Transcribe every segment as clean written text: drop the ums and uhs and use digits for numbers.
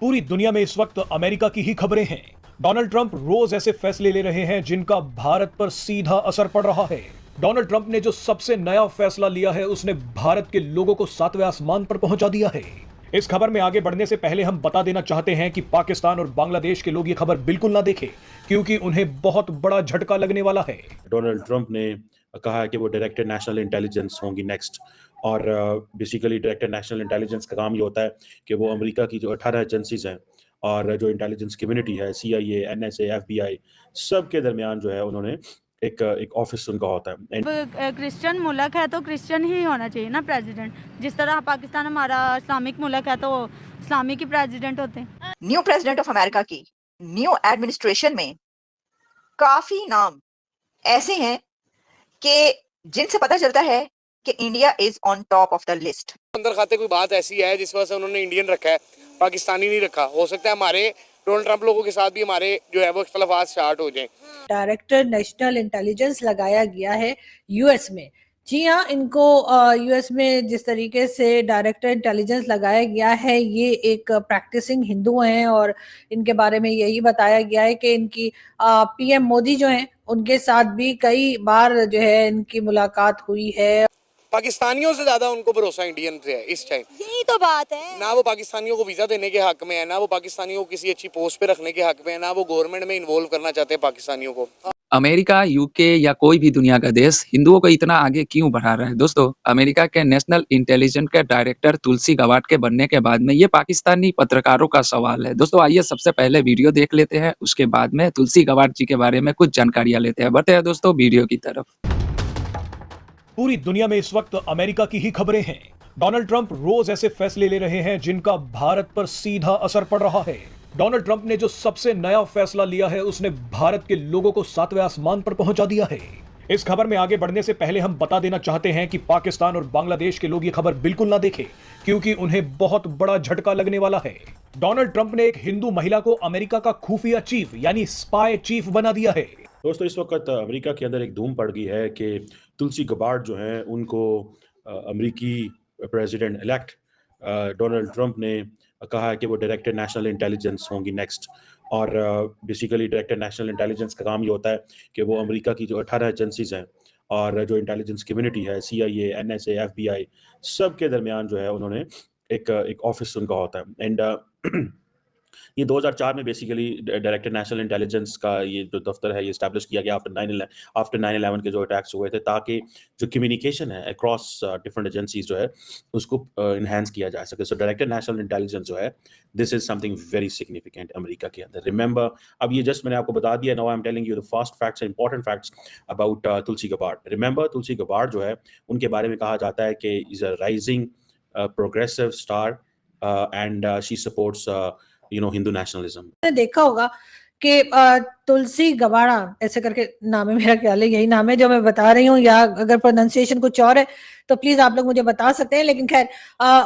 पूरी दुनिया में इस वक्त अमेरिका की ही खबरें हैं। डोनाल्ड ट्रंप रोज ऐसे फैसले ले रहे हैं जिनका भारत पर सीधा असर पड़ रहा है। डोनाल्ड ट्रंप ने जो सबसे नया फैसला लिया है उसने भारत के लोगों को सातवें आसमान पर पहुंचा दिया है। इस खबर में आगे बढ़ने से पहले हम बता देना चाहते हैं कि पाकिस्तान और बांग्लादेश के लोग ये खबर बिल्कुल ना देखें, क्योंकि उन्हें बहुत बड़ा झटका लगने वाला है। डोनाल्ड ट्रंप ने कहा है कि वो डायरेक्टर नेशनल इंटेलिजेंस होंगी नेक्स्ट। और बेसिकली डायरेक्टर नेशनल इंटेलिजेंस का काम ये होता है कि वो अमेरिका की जो 18 एजेंसीज हैं और जो इंटेलिजेंस कम्युनिटी है, CIA, NSA, FBI, सब के दरमियान जो है उन्होंने एक ऑफिस उनका होता है। क्रिश्चियन मुल्क है तो क्रिश्चियन ही होना चाहिए ना प्रेसिडेंट। जिस तरह पाकिस्तान हमारा इस्लामिक मुल्क है तो इस्लामिक ही प्रेसिडेंट होते हैं। न्यू प्रेसिडेंट ऑफ अमेरिका की न्यू एडमिनिस्ट्रेशन में काफी नाम ऐसे हैं कि जिनसे पता चलता है कि India is on top of the list. अंदर खाते कोई बात ऐसी है जिस वजह से उन्होंने इंडियन रखा है, पाकिस्तानी नहीं रखा। हो सकता है हमारे डोनाल्ड ट्रंप लोगों के साथ भी हमारे जो है वो इख्तलाफात स्टार्ट हो जाए। डायरेक्टर नेशनल इंटेलिजेंस लगाया गया है यूएस में। जी हाँ, इनको यूएस में जिस तरीके से डायरेक्टर इंटेलिजेंस लगाया गया है, ये एक प्रैक्टिसिंग हिंदू हैं और इनके बारे में यही बताया गया है कि इनकी पीएम मोदी जो हैं उनके साथ भी कई बार जो है इनकी मुलाकात हुई है। पाकिस्तानियों से ज्यादा उनको भरोसा इंडियन से है इस टाइम। यही तो बात है। ना वो पाकिस्तानियों को वीजा देने के हक में है, ना वो पाकिस्तानियों को किसी अच्छी पोस्ट पे रखने के हक में है, ना वो गवर्नमेंट में इन्वॉल्व करना चाहते हैं पाकिस्तानियों को। अमेरिका, यूके या कोई भी दुनिया का देश हिंदुओं को इतना आगे क्यों बढ़ा रहा है? दोस्तों, अमेरिका के नेशनल इंटेलिजेंस के डायरेक्टर तुलसी गबार्ड के बनने के बाद में ये पाकिस्तानी पत्रकारों का सवाल है। दोस्तों, आइए सबसे पहले वीडियो देख लेते हैं, उसके बाद में तुलसी गबार्ड जी के बारे में कुछ जानकारियां लेते हैं। बढ़ते हैं दोस्तों वीडियो की तरफ। पूरी दुनिया में इस वक्त अमेरिका की ही खबरें हैं। डोनाल्ड ट्रंप रोज ऐसे फैसले ले रहे हैं जिनका भारत पर सीधा असर पड़ रहा है। डोनाल्ड ट्रंप ने जो सबसे नया फैसला लिया है उसने भारत के लोगों को सातवें आसमान पर पहुंचा दिया है। इस खबर में आगे बढ़ने से पहले हम बता देना चाहते हैं कि पाकिस्तान और बांग्लादेश के लोग ये खबर बिल्कुल ना देखें, क्योंकि उन्हें बहुत बड़ा झटका लगने वाला है। डोनाल्ड ट्रंप ने एक हिंदू महिला को अमेरिका का खुफिया चीफ यानी स्पाई चीफ बना दिया है। दोस्तों, इस वक्त अमेरिका के अंदर एक धूम पड़ गई है कि तुलसी गबार्ड जो हैं उनको अमेरिकी प्रेसिडेंट इलेक्ट डोनाल्ड ट्रंप ने कहा है कि वो डायरेक्टर नेशनल इंटेलिजेंस होंगी नेक्स्ट। और बेसिकली डायरेक्टर नेशनल इंटेलिजेंस का काम ये होता है कि वो अमेरिका की जो 18 एजेंसीज हैं और जो इंटेलिजेंस कम्युनिटी है, CIA, NSA, FBI, सब के दरमियान जो है उन्होंने एक ऑफिस उनका होता है। एंड ये 2004 में बेसिकली डायरेक्टर नेशनल इंटेलिजेंस का ये जो दफ्तर है ये इस्टेब्लिश किया गया आफ्टर 9/11 के जो अटैक्स हुए थे, ताकि जो कम्युनिकेशन है अक्रॉस डिफरेंट एजेंसीज जो है उसको इनहेंस किया जा सके। सो डायरेक्टर नेशनल इंटेलिजेंस जो है, this is something very significant America के अंदर। रिमेंबर, अब ये जस्ट मैंने आपको बता दिया, now I am telling you the fast facts, important facts about Tulsi Gabbard. Remember, Tulsi Gabbard जो है उनके बारे में कहा जाता है कि is a rising progressive star and she supports Hindu nationalism. देखा होगा कि तुलसी गबाड़ा ऐसे करके नाम है, मेरा ख्याल है यही नाम है जो मैं बता रही हूँ, या अगर प्रोनाउंसिएशन कुछ और है तो प्लीज आप लोग मुझे बता सकते हैं। लेकिन खैर,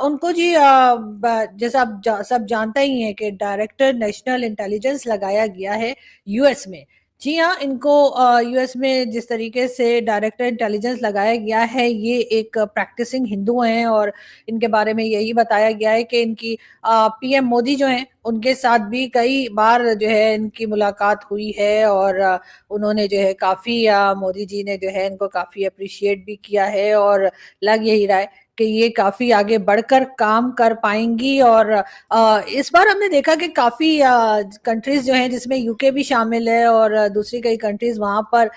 उनको जी जैसा आप सब जानते ही हैं कि डायरेक्टर नेशनल इंटेलिजेंस लगाया गया है यूएस में। जी हाँ, इनको यूएस में जिस तरीके से डायरेक्टर इंटेलिजेंस लगाया गया है, ये एक प्रैक्टिसिंग हिंदू हैं और इनके बारे में यही बताया गया है कि इनकी पीएम मोदी जो हैं उनके साथ भी कई बार जो है इनकी मुलाकात हुई है और उन्होंने जो है काफ़ी मोदी जी ने जो है इनको काफ़ी अप्रिशिएट भी किया है और लग यही रहा है कि ये काफ़ी आगे बढ़कर काम कर पाएंगी। और इस बार हमने देखा कि काफ़ी कंट्रीज जो हैं जिसमें यूके भी शामिल है और दूसरी कई कंट्रीज वहाँ पर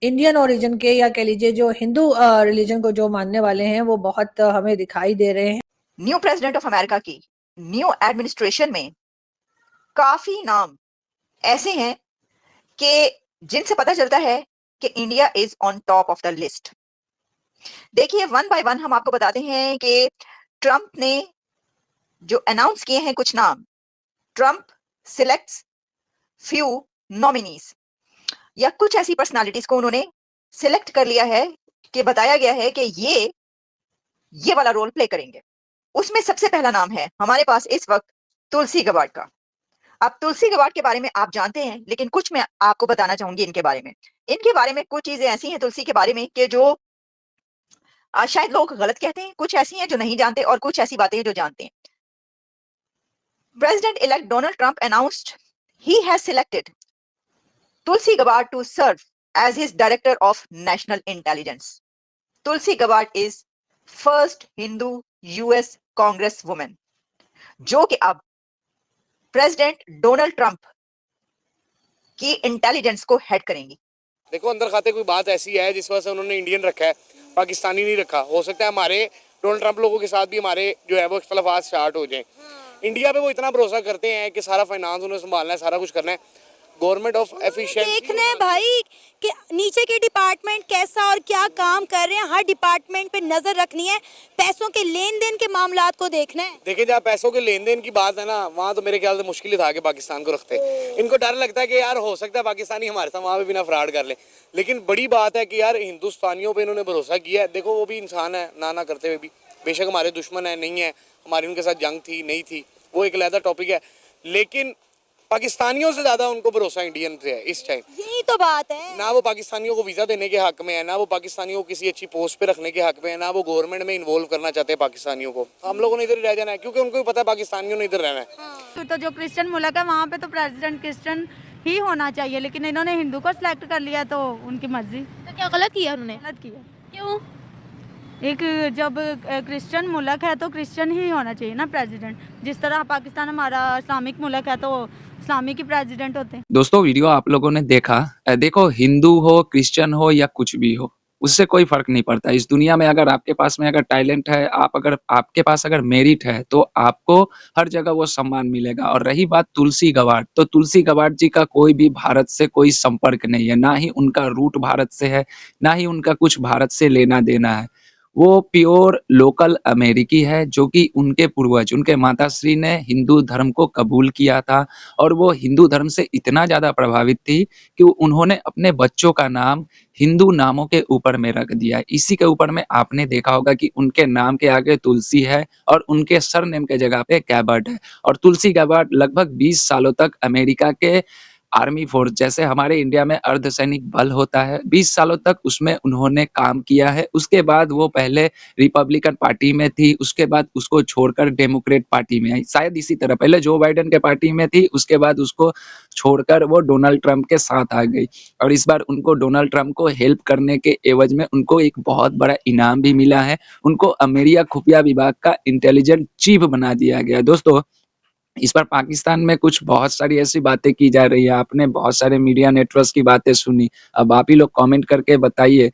इंडियन ओरिजिन के या कह लीजिए जो हिंदू रिलीजन को जो मानने वाले हैं वो बहुत हमें दिखाई दे रहे हैं। न्यू प्रेसिडेंट ऑफ अमेरिका की न्यू एडमिनिस्ट्रेशन में काफी नाम ऐसे हैं कि जिनसे पता चलता है कि India is on top of the list. देखिए, वन बाय वन हम आपको बताते हैं कि ट्रंप ने जो अनाउंस किए हैं कुछ नाम। ट्रंप सिलेक्ट्स फ्यू नॉमिनीज, या कुछ ऐसी पर्सनालिटीज को उन्होंने सिलेक्ट कर लिया है कि बताया गया है कि ये वाला रोल प्ले करेंगे। उसमें सबसे पहला नाम है हमारे पास इस वक्त तुलसी गबार्ड का। अब तुलसी गबार्ड के बारे में आप जानते हैं, लेकिन कुछ मैं आपको बताना चाहूंगी इनके बारे में। इनके बारे में कुछ चीजें ऐसी हैं तुलसी के बारे में कि जो शायद लोग गलत कहते हैं, कुछ ऐसी हैं जो नहीं जानते और कुछ ऐसी बातें हैं जो जानते हैं। President-elect Donald Trump announced he has selected Tulsi Gabbard to serve as his Director of National Intelligence. Tulsi Gabbard is first Hindu US Congresswoman जो कि अब प्रेसिडेंट डोनाल्ड ट्रंप की इंटेलिजेंस को हेड करेंगी। देखो अंदर खाते कोई बात ऐसी है जिस वजह से उन्होंने इंडियन रखा है, पाकिस्तानी नहीं रखा। हो सकता है हमारे डोनाल्ड ट्रंप लोगों के साथ भी हमारे जो है वो इख्तलाफात स्टार्ट हो जाएं। इंडिया पे वो इतना भरोसा करते हैं कि सारा फाइनेंस उन्हें संभालना है, सारा कुछ करना है। गवर्नमेंट ऑफ एफिशिएंसी देखना है भाई कि नीचे के डिपार्टमेंट कैसा और क्या काम कर रहे हैं, हर डिपार्टमेंट पे नजर रखनी है। पैसों के लेन देन के मामलात को देखना है। देखिए जहाँ पैसों के लेन देन की बात है ना, वहाँ तो मेरे ख्याल से मुश्किल ही था कि पाकिस्तान को रखते। इनको डर लगता है कि यार हो सकता है पाकिस्तानी हमारे साथ वहाँ पे बिना फ्रॉड कर ले। लेकिन बड़ी बात है कि यार हिंदुस्तानियों पे इन्होंने भरोसा किया है। देखो वो भी इंसान है, ना करते हुए भी, बेशक हमारे दुश्मन है, नहीं है, हमारी उनके साथ जंग थी नहीं थी, वो एक अलग टॉपिक है। लेकिन पाकिस्तानियों से ज्यादा उनको भरोसा इंडियन पे है इस टाइम। यही तो बात है ना वो पाकिस्तानियों को वीजा देने के हक में है, ना वो पाकिस्तानियों को किसी अच्छी पोस्ट पे रखने के हक में है, ना वो गवर्नमेंट में इन्वॉल्व करना चाहते हैं पाकिस्तानियों को। हम लोगों ने इधर ही रह जाना है क्योंकि उनको भी पता है पाकिस्तानियों ने इधर रहना है। तो जो क्रिश्चियन मुल्क है वहाँ पे तो प्रेसिडेंट क्रिश्चियन ही होना चाहिए, लेकिन इन्होंने हिंदू को सिलेक्ट कर लिया तो उनकी मर्जी। तो क्या गलत किया उन्होंने? गलत किया। क्यों? एक जब क्रिश्चियन मुल्क है तो क्रिश्चियन ही होना चाहिए ना प्रेसिडेंट। जिस तरह पाकिस्तान हमारा इस्लामिक मुल्क है तो इस्लामिक ही प्रेसिडेंट होते हैं। दोस्तों वीडियो आप लोगों ने देखा। देखो हिंदू हो, क्रिश्चियन हो या कुछ भी हो, उससे कोई फर्क नहीं पड़ता। इस दुनिया में अगर आपके पास में अगर टैलेंट है, आपके पास अगर मेरिट है तो आपको हर जगह वो सम्मान मिलेगा। और रही बात तुलसी गवाड़, तो तुलसी गवाड़ जी का कोई भी भारत से कोई संपर्क नहीं है, ना ही उनका रूट भारत से है, ना ही उनका कुछ भारत से लेना देना है। वो प्योर लोकल अमेरिकी है जो कि उनके पूर्वज, उनके माताश्री ने हिंदू धर्म को कबूल किया था और वो हिंदू धर्म से इतना ज़्यादा प्रभावित थी कि उन्होंने अपने बच्चों का नाम हिंदू नामों के ऊपर में रख दिया। इसी के ऊपर में आपने देखा होगा कि उनके नाम के आगे तुलसी है और उनके सरनेम के जगह पे गैबर्ट है। और तुलसी गैबर्ट लगभग 20 सालों तक अमेरिका के आर्मी फोर्स, जैसे हमारे इंडिया में अर्धसैनिक बल होता है, 20 सालों तक उसमें उन्होंने काम किया है। उसके बाद वो पहले रिपब्लिकन पार्टी में थी, उसके बाद उसको छोड़कर डेमोक्रेट पार्टी में आई। शायद इसी तरह पहले जो बाइडेन के पार्टी में थी, उसके बाद उसको छोड़कर वो डोनाल्ड ट्रंप के साथ आ गई। और इस बार उनको डोनाल्ड ट्रंप को हेल्प करने के एवज में उनको एक बहुत बड़ा इनाम भी मिला है। उनको अमेरिका खुफिया विभाग का इंटेलिजेंट चीफ बना दिया गया। दोस्तों इस बार पाकिस्तान में कुछ बहुत सारी ऐसी बातें की जा रही है। आपने बहुत सारे मीडिया नेटवर्क्स की बातें सुनी। अब आप ही लोग कमेंट करके बताइए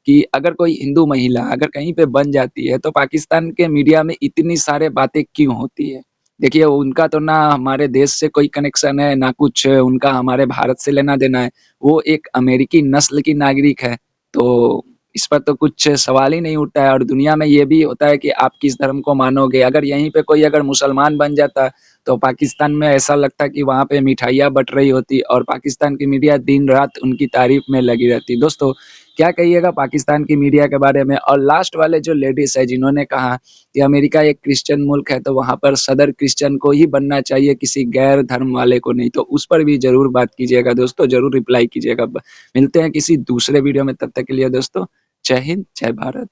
कि अगर कोई हिंदू महिला अगर कहीं पे बन जाती है तो पाकिस्तान के मीडिया में इतनी सारे बातें क्यों होती है? देखिए उनका तो ना हमारे देश से कोई कनेक्शन है, ना कुछ उनका हमारे भारत से लेना देना है। वो एक अमेरिकी नस्ल की नागरिक है, तो इस पर तो कुछ सवाल ही नहीं उठता है। और दुनिया में ये भी होता है कि आप किस धर्म को मानोगे। अगर यहीं पे कोई अगर मुसलमान बन जाता तो पाकिस्तान में ऐसा लगता कि वहाँ पे मिठाइयाँ बँट रही होती और पाकिस्तान की मीडिया दिन रात उनकी तारीफ में लगी रहती। दोस्तों क्या कहिएगा पाकिस्तान की मीडिया के बारे में? और लास्ट वाले जो लेडीज है जिन्होंने कहा कि अमेरिका एक क्रिश्चियन मुल्क है तो वहाँ पर सदर क्रिश्चियन को ही बनना चाहिए, किसी गैर धर्म वाले को नहीं, तो उस पर भी जरूर बात कीजिएगा दोस्तों, जरूर रिप्लाई कीजिएगा। मिलते हैं किसी दूसरे वीडियो में, तब तक के लिए दोस्तों जय हिंद जय भारत।